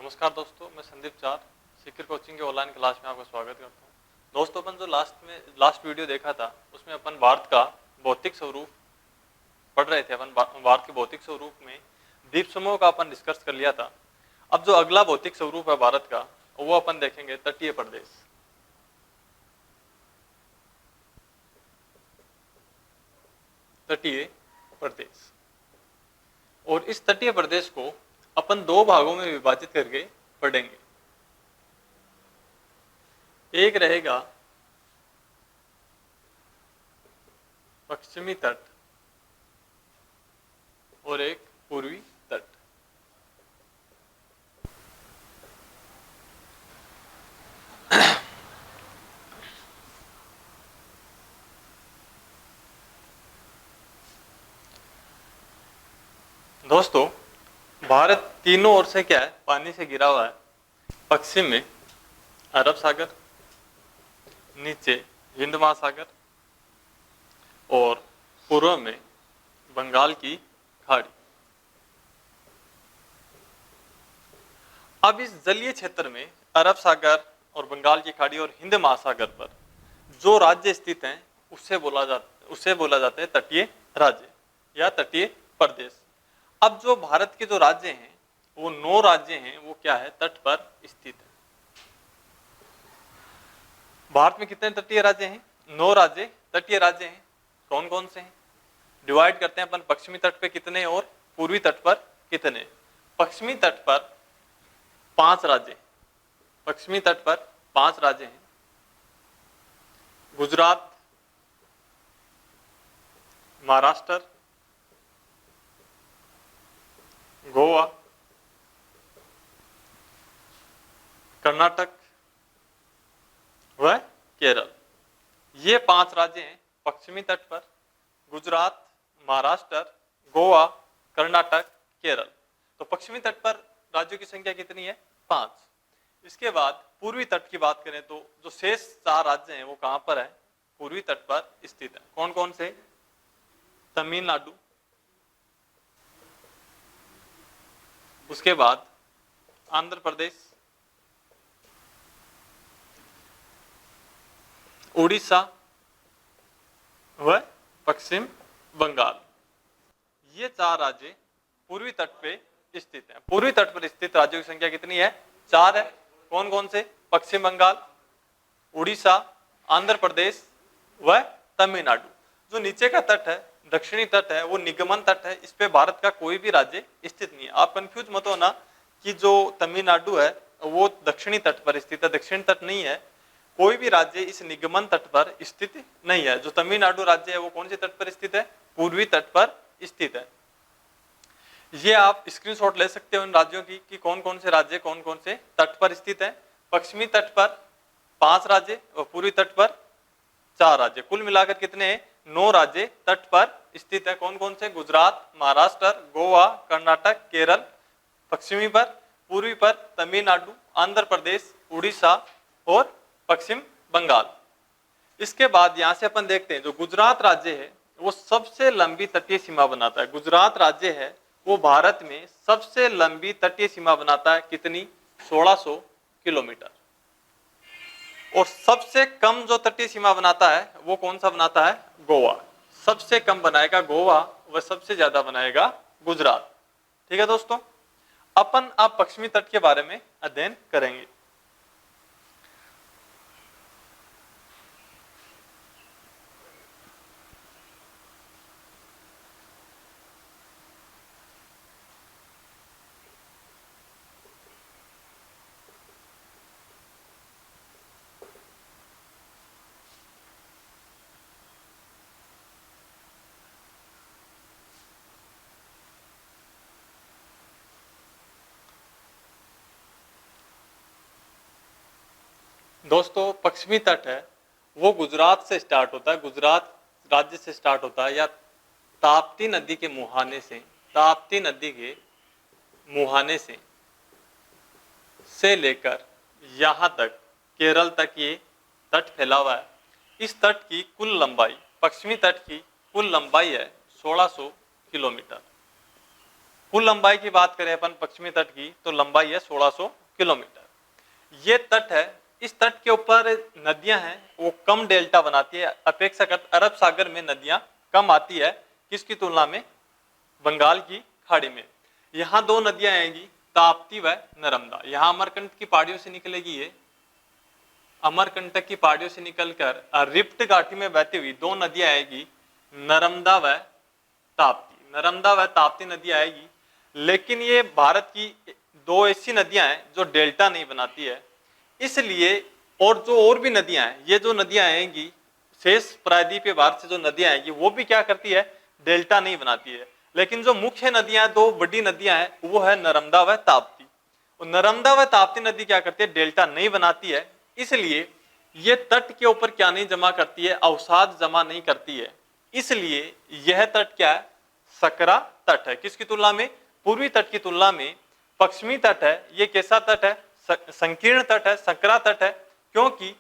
नमस्कार दोस्तों, मैं संदीप चार सीकर कोचिंग के ऑनलाइन क्लास में आपका स्वागत करता हूं। दोस्तों, अपन जो लास्ट वीडियो देखा था उसमें अपन भारत का भौतिक स्वरूप पढ़ रहे थे। अपन भारत के भौतिक स्वरूप में द्वीप समूह का अपन डिस्कस कर लिया था। अब जो अगला भौतिक स्वरूप है भारत का, वो अपन देखेंगे तटीय प्रदेश। तटीय प्रदेश, और इस तटीय प्रदेश को अपन दो भागों में विभाजित करके पढ़ेंगे। एक रहेगा पश्चिमी तट और एक पूर्वी तट। दोस्तों, भारत तीनों ओर से क्या है, पानी से घिरा हुआ है। पश्चिम में अरब सागर, नीचे हिंद महासागर और पूर्व में बंगाल की खाड़ी। अब इस जलीय क्षेत्र में अरब सागर और बंगाल की खाड़ी और हिंद महासागर पर जो राज्य स्थित हैं उसे बोला जाता है तटीय राज्य या तटीय प्रदेश। अब जो भारत के जो राज्य हैं वो 9 राज्य हैं, वो क्या है, तट पर स्थित है। भारत में कितने तटीय राज्य हैं? 9 राज्य तटीय राज्य हैं। कौन कौन से हैं? डिवाइड करते हैं अपन। पश्चिमी तट पे कितने और पूर्वी तट पर कितने? पश्चिमी तट पर 5 राज्य। पश्चिमी तट पर 5 राज्य हैं। गुजरात, महाराष्ट्र, गोवा, कर्नाटक व केरल। ये 5 राज्य हैं पश्चिमी तट पर। गुजरात, महाराष्ट्र, गोवा, कर्नाटक, केरल। तो पश्चिमी तट पर राज्यों की संख्या कितनी है? 5। इसके बाद पूर्वी तट की बात करें तो जो शेष 4 राज्य हैं वो कहां पर है? पूर्वी तट पर स्थित है। कौन कौन से? तमिलनाडु, उसके बाद आंध्र प्रदेश, उड़ीसा व पश्चिम बंगाल। ये 4 राज्य पूर्वी तट पे स्थित हैं। पूर्वी तट पर स्थित राज्यों की संख्या कितनी है? 4 है। कौन कौन से? पश्चिम बंगाल, उड़ीसा, आंध्र प्रदेश व तमिलनाडु। जो नीचे का तट है, दक्षिणी तट है, वो निगमन तट है। इस पे भारत का कोई भी राज्य स्थित नहीं है। आप कंफ्यूज मत होना कि जो तमिलनाडु है वो दक्षिणी तट पर स्थित है, दक्षिण तट नहीं है। कोई भी राज्य इस निगमन तट पर स्थित नहीं है। जो तमिलनाडु राज्य है वो कौन से तट पर स्थित है? पूर्वी तट पर स्थित है। ये आप स्क्रीनशॉट ले सकते हो इन राज्यों की कि कौन कौन से राज्य कौन कौन से तट पर स्थित है। पश्चिमी तट पर 5 राज्य और पूर्वी तट पर 4 राज्य। कुल मिलाकर कितने हैं? 9 राज्य तट पर स्थित है। कौन कौन से? गुजरात, महाराष्ट्र, गोवा, कर्नाटक, केरल पश्चिमी पर, पूर्वी पर तमिलनाडु, आंध्र प्रदेश, उड़ीसा और पश्चिम बंगाल। इसके बाद यहां से अपन देखते हैं जो गुजरात राज्य है वो सबसे लंबी तटीय सीमा बनाता है। गुजरात राज्य है वो भारत में सबसे लंबी तटीय सीमा बनाता है। कितनी? 1600 किलोमीटर। और सबसे कम जो तटीय सीमा बनाता है वो कौन सा बनाता है? गोवा। सबसे कम बनाएगा गोवा व सबसे ज्यादा बनाएगा गुजरात। ठीक है दोस्तों, अपन अब पश्चिमी तट के बारे में अध्ययन करेंगे। दोस्तों, पश्चिमी तट है वो गुजरात से स्टार्ट होता है, गुजरात राज्य से स्टार्ट होता है, या ताप्ती नदी के मुहाने से, ताप्ती नदी के मुहाने से लेकर यहाँ तक केरल तक ये तट फैला हुआ है। इस तट की कुल लंबाई, पश्चिमी तट की कुल लंबाई है 1600 किलोमीटर। कुल लंबाई की बात करें अपन पश्चिमी तट की तो लंबाई है 1600 किलोमीटर। ये तट है, इस तट के ऊपर नदियां हैं वो कम डेल्टा बनाती है, अपेक्षाकृत अरब सागर में नदियां कम आती है, किसकी तुलना में? बंगाल की खाड़ी में। यहाँ दो नदियां आएंगी, ताप्ती व नर्मदा। यहाँ अमरकंटक की पहाड़ियों से निकलेगी, ये अमरकंटक की पहाड़ियों से निकलकर रिफ्ट घाटी में बहती हुई दो नदियां आएगी, नर्मदा व ताप्ती। नर्मदा व ताप्ती नदी आएगी, लेकिन ये भारत की दो ऐसी नदियां हैं जो डेल्टा नहीं बनाती है, इसलिए और जो और भी नदियां हैं, ये जो नदियां आएंगी शेष प्रायद्वीपीय भारत से जो नदियां आएंगी वो भी क्या करती है? डेल्टा नहीं बनाती है। लेकिन जो मुख्य नदियां, दो बड़ी नदियां हैं, वो है नर्मदा व ताप्ती। और नर्मदा व ताप्ती नदी क्या करती है? डेल्टा नहीं बनाती है, इसलिए ये तट के ऊपर क्या नहीं जमा करती है? अवसाद जमा नहीं करती है। इसलिए यह तट क्या है? सकरा तट है। किसकी तुलना में? पूर्वी तट की तुलना में पश्चिमी तट है। ये कैसा तट है? संकीर्ण तट है, सकरा तट है, क्योंकि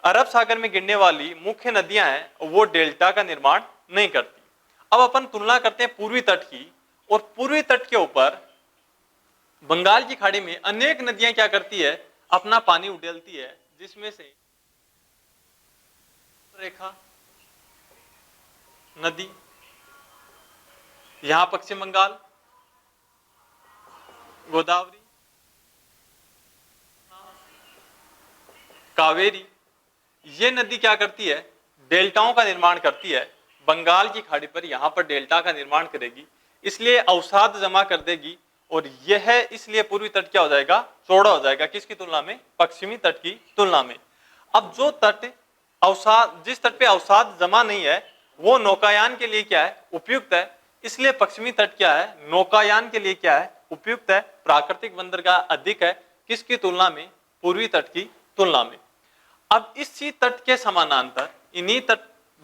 अरब सागर में गिरने वाली मुख्य नदियां हैं वो डेल्टा का निर्माण नहीं करती। अब अपन तुलना करते हैं पूर्वी तट की, और पूर्वी तट के ऊपर बंगाल की खाड़ी में अनेक नदियां क्या करती है? अपना पानी उड़ेलती है, जिसमें से रेखा नदी, यहां पश्चिम बंगाल, गोदावरी, कावेरी, ये नदी क्या करती है? डेल्टाओं का निर्माण करती है। बंगाल की खाड़ी पर यहां पर डेल्टा का निर्माण करेगी, इसलिए अवसाद जमा कर देगी, और यह इसलिए पूर्वी तट क्या हो जाएगा? चौड़ा हो जाएगा। किसकी तुलना में? पश्चिमी तट की तुलना में। अब जो तट अवसाद, जिस तट पे अवसाद जमा नहीं है, वो नौकायान के लिए क्या है? उपयुक्त है। इसलिए पश्चिमी तट क्या है? नौकायान के लिए क्या है? उपयुक्त है। प्राकृतिक बंदरगाह अधिक है, किसकी तुलना में? पूर्वी तट की तुलना में। अब इसी तट के समानांतर, इन्हीं तट,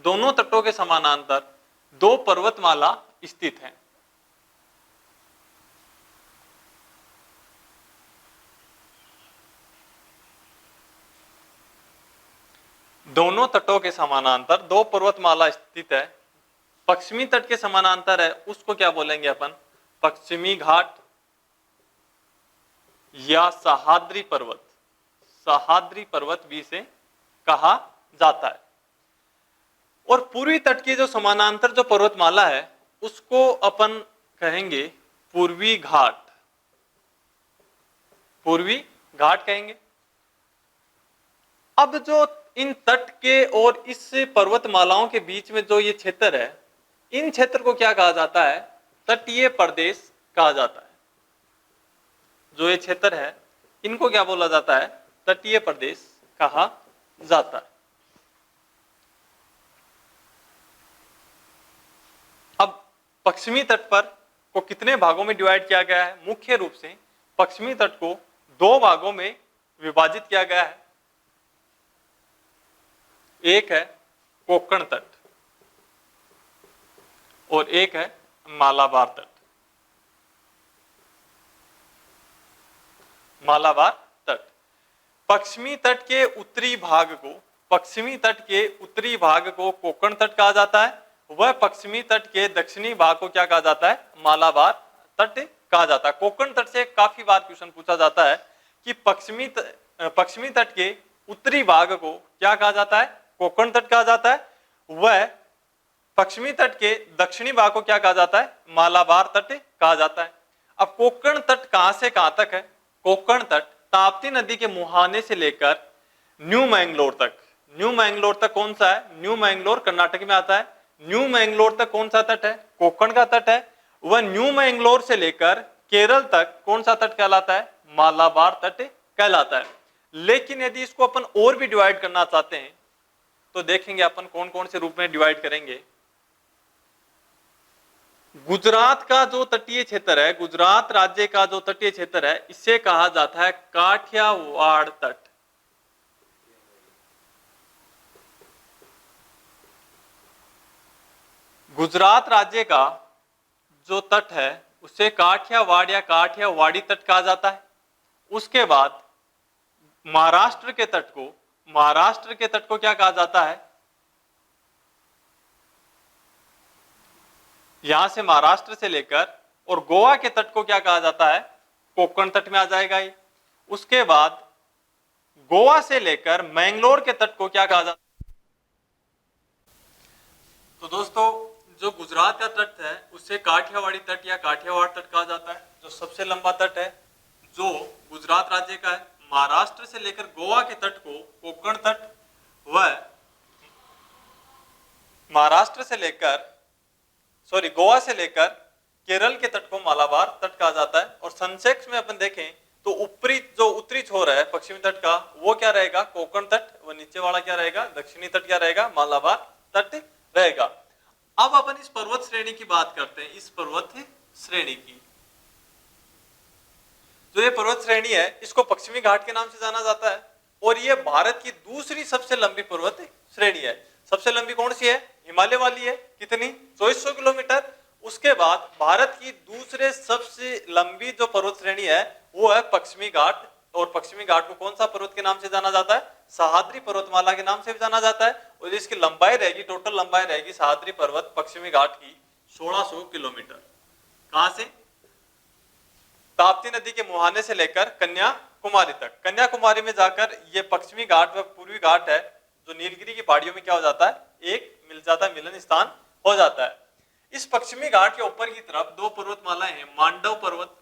दोनों तटों के समानांतर दो पर्वतमाला स्थित हैं। दोनों तटों के समानांतर दो पर्वतमाला स्थित है। पश्चिमी तट के समानांतर है, उसको क्या बोलेंगे अपन? पश्चिमी घाट या सह्याद्री पर्वत। सह्याद्री पर्वत भी से कहा जाता है। और पूर्वी तट के जो समानांतर जो पर्वतमाला है उसको अपन कहेंगे पूर्वी घाट। पूर्वी घाट कहेंगे। अब जो इन तट के और इस पर्वतमालाओं के बीच में जो ये क्षेत्र है, इन क्षेत्र को क्या कहा जाता है? तटीय प्रदेश कहा जाता है। जो ये क्षेत्र है इनको क्या बोला जाता है? तटीय प्रदेश कहा जाता है। अब पश्चिमी तट पर को कितने भागों में डिवाइड किया गया है? मुख्य रूप से पश्चिमी तट को दो भागों में विभाजित किया गया है। एक है कोंकण तट और एक है मालाबार तट। मालाबार तट पश्चिमी तट के उत्तरी भाग को, पश्चिमी तट के उत्तरी भाग को कोंकण तट कहा जाता है, वह पश्चिमी तट के दक्षिणी भाग को क्या कहा जाता है? मालाबार तट कहा जाता है। कोंकण तट से काफी बार क्वेश्चन पूछा जाता है कि पश्चिमी तट के उत्तरी भाग को क्या कहा जाता है? कोंकण तट कहा जाता है। वह पश्चिमी तट के दक्षिणी भाग को क्या कहा जाता है? मालाबार तट कहा जाता है। अब कोंकण तट कहां से कहां तक है? कोंकण तट ताप्ती नदी के मुहाने से लेकर न्यू मैंगलोर तक। न्यू मैंगलोर तक कौन सा है? न्यू मैंगलोर कर्नाटक में आता है। न्यू मैंगलोर तक कौन सा तट है? कोंकण का तट है। वह न्यू मैंगलोर से लेकर केरल तक कौन सा तट कहलाता है? मालाबार तट कहलाता है। लेकिन यदि इसको अपन और भी डिवाइड करना चाहते हैं तो देखेंगे अपन कौन कौन से रूप में डिवाइड करेंगे। गुजरात का जो तटीय क्षेत्र है, गुजरात राज्य का जो तटीय क्षेत्र है, इसे कहा जाता है काठियावाड़ तट। गुजरात राज्य का जो तट है उसे काठियावाड़ या काठियावाड़ी तट कहा जाता है। उसके बाद महाराष्ट्र के तट को, महाराष्ट्र के तट को क्या कहा जाता है? यहां से महाराष्ट्र से लेकर और गोवा के तट को क्या कहा जाता है, कोंकण तट में आ जाएगा ये। उसके बाद गोवा से लेकर मैंगलोर के तट को क्या कहा जाता है। तो दोस्तों जो गुजरात का तट है उसे काठियावाड़ी तट या काठियावाड़ तट कहा जाता है, जो सबसे लंबा तट है जो गुजरात राज्य का है। महाराष्ट्र से लेकर गोवा के तट को कोंकण तट व महाराष्ट्र से लेकर गोवा से लेकर केरल के तट को मालाबार तट कहा जाता है। और संक्षेप में अपन देखें तो उत्तरी छोर है पश्चिमी तट का वो क्या रहेगा, कोंकण तट, व नीचे वाला क्या रहेगा, दक्षिणी तट क्या रहेगा, मालाबार तट रहेगा। अब अपन इस पर्वत श्रेणी की बात करते हैं, इस पर्वत श्रेणी की। जो ये पर्वत श्रेणी है इसको पश्चिमी घाट के नाम से जाना जाता है और ये भारत की दूसरी सबसे लंबी पर्वत श्रेणी है। सबसे लंबी कौन सी है, हिमालय वाली है, कितनी, 2400 किलोमीटर। उसके बाद भारत की दूसरे सबसे लंबी जो पर्वत श्रेणी है वो है पश्चिमी घाट, और पश्चिमी घाट को कौन सा पर्वत के नाम से जाना जाता है, सह्याद्री पर्वतमाला के नाम से भी जाना जाता है। और इसकी लंबाई रहेगी, टोटल लंबाई रहेगी सह्याद्री पर्वत पश्चिमी घाट की 1600 किलोमीटर। कहां से, ताप्ती नदी के मुहाने से लेकर कन्याकुमारी तक। कन्याकुमारी में जाकर ये पश्चिमी घाट व पूर्वी घाट है जो नीलगिरी की पहाड़ियों में क्या हो जाता है, एक मिल जाता है, मिलन स्थान हो जाता है। इस पश्चिमी घाट के ऊपर की तरफ दो पर्वतमालाएं हैं, मांडव पर्वत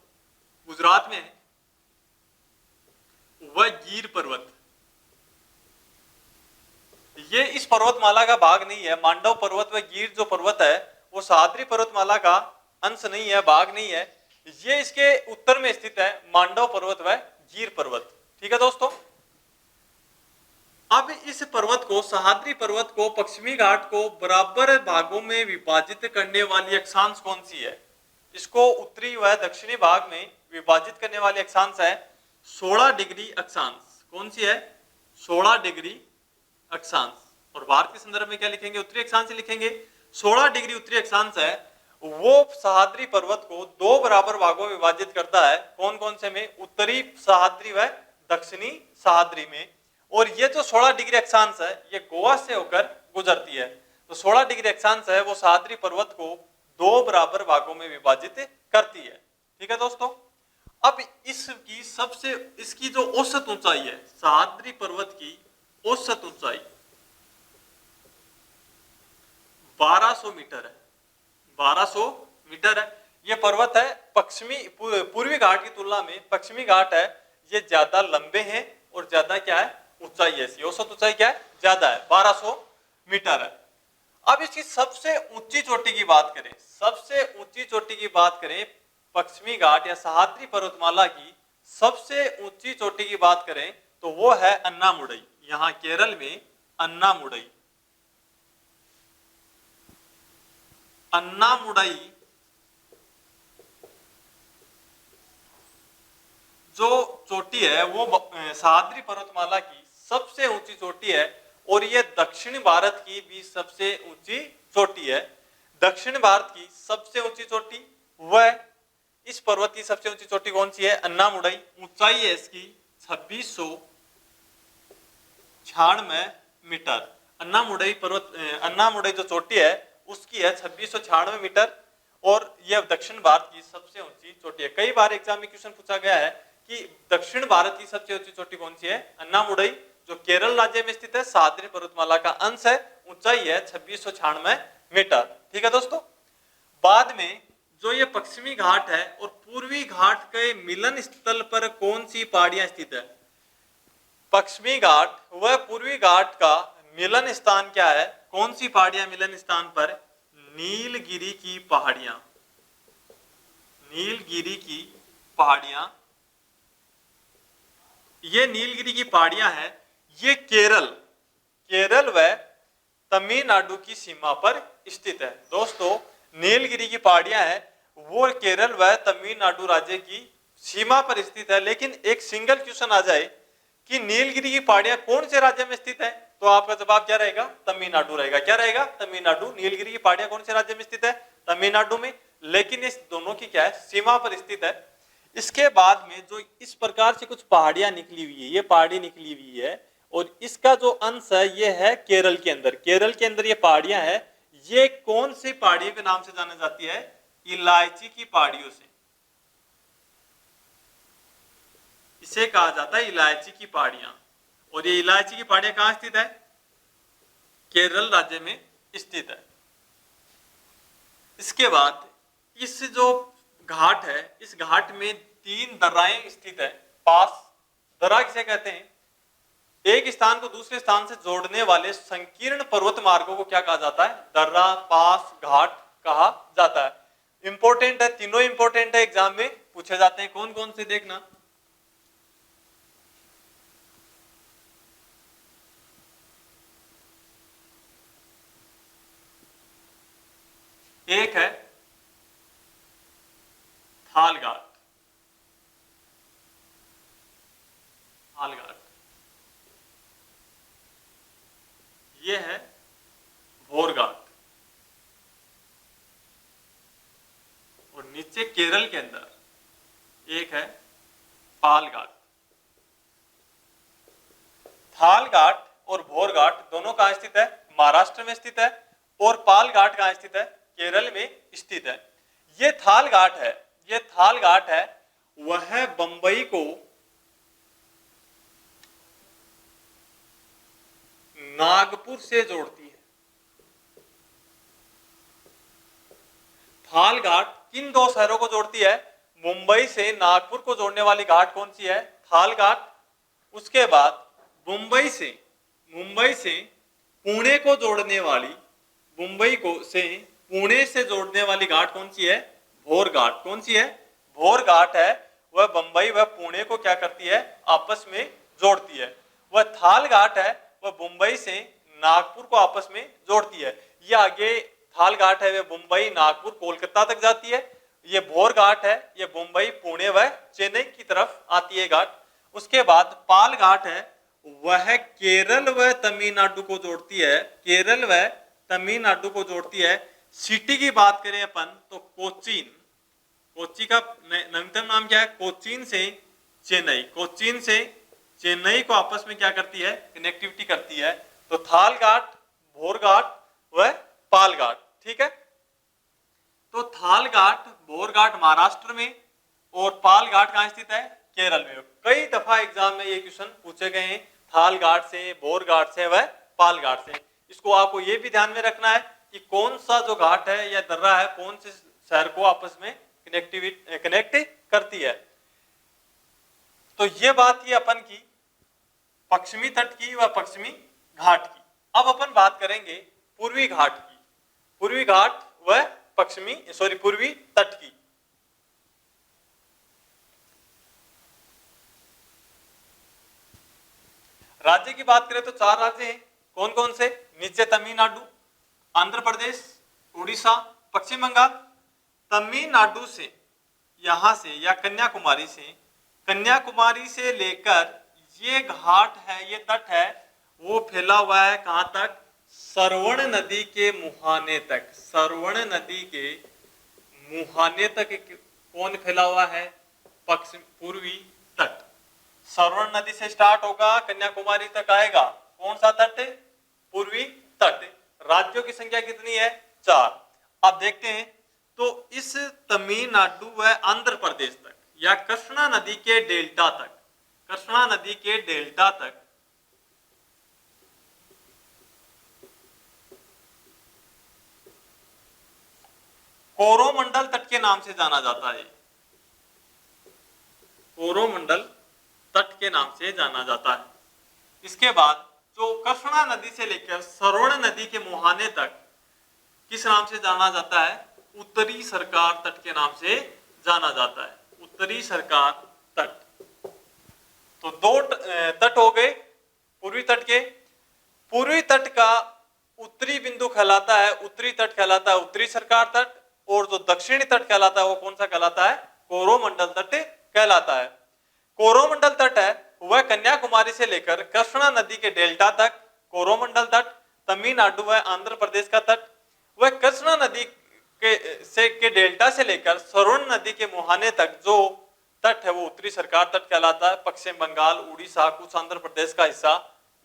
गुजरात में है व गिर पर्वत। ये इस पर्वतमाला का भाग नहीं है, मांडव पर्वत व गिर जो पर्वत है वो सह्याद्री पर्वतमाला का अंश नहीं है, भाग नहीं है। ये इसके उत्तर में स्थित है, मांडव पर्वत व गिर पर्वत। ठीक है दोस्तों। अब इस पर्वत को, सह्याद्री पर्वत को, पश्चिमी घाट को बराबर भागों में विभाजित करने वाली अक्षांश कौन सी है, इसको उत्तरी व दक्षिणी भाग में विभाजित करने वाली अक्षांश है 16 डिग्री अक्षांश। कौन सी है, 16 डिग्री अक्षांश। और भारत के संदर्भ में क्या लिखेंगे, उत्तरी अक्षांश लिखेंगे। 16 डिग्री उत्तरी अक्षांश है वो सह्याद्री पर्वत को दो बराबर भागों में विभाजित करता है। कौन कौन से में, उत्तरी सह्याद्री व दक्षिणी सह्याद्री में। और ये जो 16 डिग्री अक्षांश है ये गोवा से होकर गुजरती है। तो 16 डिग्री अक्षांश है वो सह्याद्री पर्वत को दो बराबर भागों में विभाजित करती है। ठीक है दोस्तों। अब इसकी जो औसत ऊंचाई है, सह्याद्री पर्वत की औसत ऊंचाई 1200 मीटर है, 1200 मीटर है। ये पर्वत है पूर्वी घाट की तुलना में पश्चिमी घाट है ये ज्यादा लंबे हैं और ज्यादा क्या है, ऊंचाई है, इसकी औसत ऊंचाई क्या है, ज्यादा है, 1200 मीटर है। अब इसकी सबसे ऊंची चोटी की बात करें, सबसे ऊंची चोटी की बात करें पश्चिमी घाट या सह्याद्री पर्वतमाला की सबसे ऊंची चोटी की बात करें तो वो है अन्नामुडई, यहां केरल में अन्नामुडई। अन्नामुडई जो चोटी है वो सह्याद्री पर्वतमाला की सबसे ऊंची चोटी है और ये दक्षिण भारत की भी सबसे ऊंची चोटी है। दक्षिण भारत की सबसे ऊंची चोटी वह, इस पर्वत की सबसे ऊंची चोटी कौन सी है, अन्नामुडई। ऊंचाई है इसकी 2696 मीटर। अन्नामुडई जो चोटी है उसकी है 2696 मीटर और यह दक्षिण भारत की सबसे ऊंची चोटी है। कई बार एग्जाम में क्वेश्चन पूछा गया है कि दक्षिण भारत की सबसे ऊंची चोटी कौन सी है, अन्नामुडई जो केरल राज्य में स्थित है, सह्याद्री पर्वतमाला का अंश है, ऊंचाई है 2696 मीटर। ठीक है दोस्तों। बाद में जो ये पश्चिमी घाट है और पूर्वी घाट के मिलन स्थल पर कौन सी पहाड़ियां स्थित है, पश्चिमी घाट व पूर्वी घाट का मिलन स्थान क्या है, कौन सी पहाड़ियां मिलन स्थान पर, नीलगिरी की पहाड़ियां। नीलगिरी की पहाड़ियां, ये नीलगिरी की पहाड़ियां हैं, ये केरल व तमिलनाडु की सीमा पर स्थित है। दोस्तों नीलगिरी की पहाड़ियां हैं वो केरल व तमिलनाडु राज्य की सीमा पर स्थित है। लेकिन एक सिंगल क्वेश्चन आ जाए कि नीलगिरी की पहाड़ियां कौन से राज्य में स्थित है, तो आपका जवाब क्या रहेगा, तमिलनाडु रहेगा। क्या रहेगा, तमिलनाडु। नीलगिरी की पहाड़ियां कौन से राज्य में स्थित है, तमिलनाडु में। लेकिन इस दोनों की क्या है, सीमा पर स्थित है। इसके बाद में जो इस प्रकार से कुछ पहाड़ियां निकली हुई है, ये पहाड़ी निकली हुई है और इसका जो अंश है ये है केरल के अंदर। केरल के अंदर ये पहाड़ियां है, ये कौन सी पहाड़ियों के नाम से जानी जाती है, इलायची की पहाड़ियों से। इसे कहा जाता है इलायची की पहाड़ियां। और ये इलायची की पहाड़ियां कहां स्थित है? केरल राज्य में स्थित है। इसके बाद इस जो घाट है, इस घाट में 3 दर्राएं स्थित है। पास दर्रा किसे कहते हैं? एक स्थान को दूसरे स्थान से जोड़ने वाले संकीर्ण पर्वत मार्गों को क्या कहा जाता है? दर्रा, पास, घाट कहा जाता है। इंपॉर्टेंट है, तीनों इंपॉर्टेंट है, एग्जाम में पूछे जाते हैं। कौन कौन से देखना। एक है थाल घाट, थाल घाट। ये है भोर घाट। और नीचे केरल के अंदर एक है पाल घाट। थाल घाट और भोर घाट दोनों कहां स्थित है? महाराष्ट्र में स्थित है। और पाल घाट कहां स्थित है? केरल में स्थित है। ये थाल घाट है, ये थाल घाट है, वह बंबई को नागपुर से जोड़ती है। थाल घाट किन 2 शहरों को जोड़ती है? मुंबई से नागपुर को जोड़ने वाली घाट कौन सी है? थाल घाट। उसके बाद मुंबई से पुणे को जोड़ने वाली, मुंबई को से पुणे से जोड़ने वाली घाट कौन सी है? भोर घाट। कौन सी है? भोर घाट है, वह बंबई व पुणे को क्या करती है? आपस में जोड़ती है। वह थाल घाट है, वह मुंबई से नागपुर को आपस में जोड़ती है। ये आगे थाल घाट है, वह मुंबई, नागपुर, कोलकाता तक जाती है। ये भोर घाट है, ये मुंबई, पुणे व चेन्नई की तरफ आती है घाट। उसके बाद पाल घाट है, वह केरल व तमिलनाडु को जोड़ती है। केरल व तमिलनाडु को जोड़ती है। सिटी की बात करें अपन तो कोचीन, कोच्चि का नवीनतम नाम क्या है? कोचीन से चेन्नई, कोचीन से चेन्नई को आपस में क्या करती है? कनेक्टिविटी करती है। तो थाल घाट, भोर घाट व पाल घाट। ठीक है, तो थाल घाट, भोर घाट महाराष्ट्र में और पाल घाट कहां स्थित है? केरल में। कई दफा एग्जाम में ये क्वेश्चन पूछे गए हैं, थाल घाट से, भोर घाट से व पाल घाट से। इसको आपको ये भी ध्यान में रखना है कि कौन सा जो घाट है या दर्रा है, कौन से शहर को आपस में कनेक्ट करती है। तो ये बात ही अपन की पश्चिमी तट की व पश्चिमी घाट की। अब अपन बात करेंगे पूर्वी घाट की, पूर्वी घाट व पूर्वी तट की। राज्य की बात करें तो 4 राज्य हैं। कौन कौन से? नीचे तमिलनाडु, आंध्र प्रदेश, उड़ीसा, पश्चिम बंगाल। तमिलनाडु से, यहां से या कन्याकुमारी से लेकर ये घाट है, ये तट है, वो फैला हुआ है कहां तक? सरवण नदी के मुहाने तक। सरवण नदी के मुहाने तक कौन फैला हुआ है? पूर्वी तट। सरवण नदी से स्टार्ट होगा, कन्याकुमारी तक आएगा। कौन सा तट? पूर्वी तट। राज्यों की संख्या कितनी है? 4। अब देखते हैं तो इस तमिलनाडु व आंध्र प्रदेश तक या कृष्णा नदी के डेल्टा तक, कृष्णा नदी के डेल्टा तक कोरोमंडल तट के नाम से जाना जाता है। कोरोमंडल तट के नाम से जाना जाता है। इसके बाद जो कृष्णा नदी से लेकर सरवण नदी के मुहाने तक किस नाम से जाना जाता है? उत्तरी सरकार तट के नाम से जाना जाता है। उत्तरी सरकार तट। तो 2 तट हो गए पूर्वी तट के। पूर्वी तट का उत्तरी बिंदु कहलाता है, उत्तरी तट कहलाता है उत्तरी सरकार तट। और जो दक्षिणी तट कहलाता है वो कौन सा कहलाता है? कोरोमंडल तट कहलाता है। कोरोमंडल तट है वह कन्याकुमारी से लेकर कृष्णा नदी के डेल्टा तक कोरोमंडल तट। तमिलनाडु व आंध्र प्रदेश का तट वह कृष्णा नदी के डेल्टा से लेकर सरवण नदी के मुहाने तक जो तट है वो उत्तरी सरकार तट कहलाता है। पश्चिम बंगाल, उड़ीसा, कुछ आंध्र प्रदेश का हिस्सा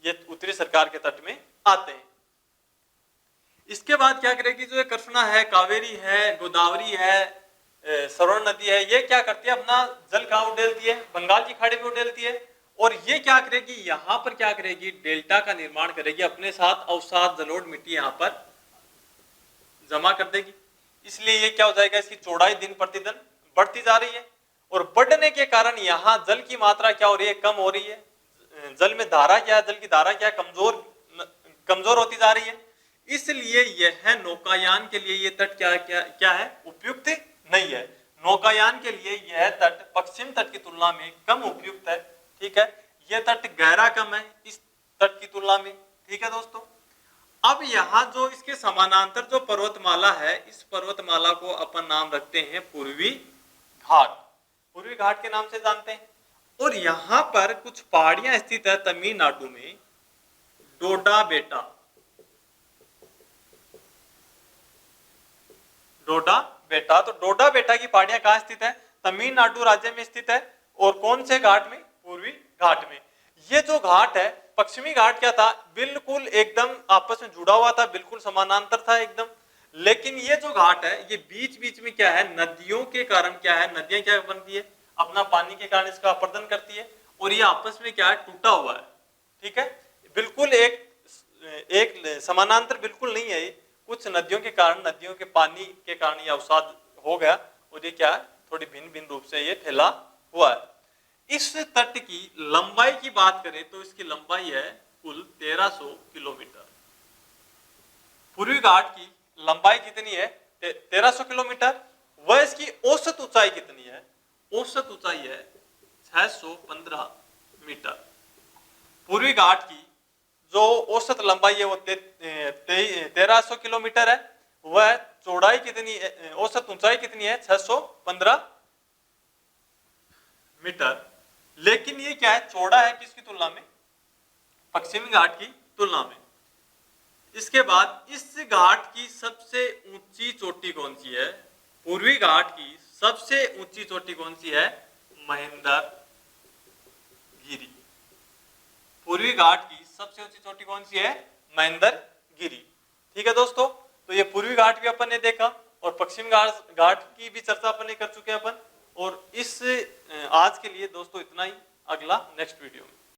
ये उत्तरी सरकार के तट में आते हैं। इसके बाद क्या करेगी, जो ये कृष्णा है, कावेरी है, गोदावरी है, सरवण नदी है, ये क्या करती है, अपना जल कहाँ उड़ेलती है, बंगाल की खाड़ी में उड़ेलती है। और ये क्या करेगी, यहाँ पर क्या करेगी, डेल्टा का निर्माण करेगी, अपने साथ अवसाद जलोढ़ मिट्टी यहाँ पर जमा कर देगी। इसलिए ये क्या हो जाएगा, इसकी चौड़ाई दिन प्रतिदिन बढ़ती जा रही है, और बढ़ने के कारण यहाँ जल की मात्रा क्या हो रही है, कम हो रही है। जल में धारा क्या है, जल की धारा क्या है, कमजोर होती जा रही है। इसलिए यह नौकायान के लिए ये तट क्या है, उपयुक्त नहीं है। नौकायान के लिए यह तट पश्चिम तट की तुलना में कम उपयुक्त है। ठीक है, यह तट गहरा कम है इस तट की तुलना में। ठीक है दोस्तों, अब यहाँ जो इसके समानांतर जो पर्वतमाला है, इस पर्वतमाला को अपन नाम रखते हैं पूर्वी घाट। पूर्वी घाट के नाम से जानते हैं। और यहाँ पर कुछ पहाड़ियां स्थित है तमिलनाडु में, डोडा बेटा, डोडा बेटा। तो डोडा बेटा की पहाड़ियां कहाँ स्थित है, तमिलनाडु राज्य में स्थित है। और कौन से घाट में, पूर्वी घाट में। ये जो घाट है, पश्चिमी घाट क्या था, बिल्कुल एकदम आपस में जुड़ा हुआ था, बिल्कुल समानांतर था एकदम। लेकिन ये जो घाट है, ये बीच बीच में क्या है, नदियों के कारण क्या है, नदियां क्या बनती है, अपना पानी के कारण इसका अपर्दन करती है, और ये आपस में क्या है, टूटा हुआ है। ठीक है, बिल्कुल एक समानांतर बिल्कुल नहीं है। कुछ नदियों के कारण, नदियों के पानी के कारण ये अवसाद हो गया, और ये क्या है, थोड़ी भिन्न भिन्न रूप से ये फैला हुआ है। इस तट की लंबाई की बात करें तो इसकी लंबाई है कुल 1300 किलोमीटर। पूर्वी घाट की लंबाई कितनी है, 1300 किलोमीटर। वह इसकी औसत ऊंचाई कितनी है, औसत ऊंचाई है 615 मीटर। पूर्वी घाट की जो औसत लंबाई है वो 1300 किलोमीटर है। वह चौड़ाई कितनी है, औसत ऊंचाई कितनी है, 615 मीटर। लेकिन ये क्या है, चौड़ा है किसकी तुलना में, पश्चिमी घाट की तुलना में। इसके बाद इस घाट की सबसे ऊंची चोटी कौन सी है, पूर्वी घाट की सबसे ऊंची चोटी कौन सी है, महेंद्र गिरी। पूर्वी घाट की सबसे ऊंची चोटी कौन सी है, महेंद्र गिरी। ठीक है दोस्तों, तो ये पूर्वी घाट भी अपन ने देखा, और पश्चिम घाट की भी चर्चा अपन ने कर चुके हैं अपन। और इस आज के लिए दोस्तों इतना ही, अगला नेक्स्ट वीडियो में।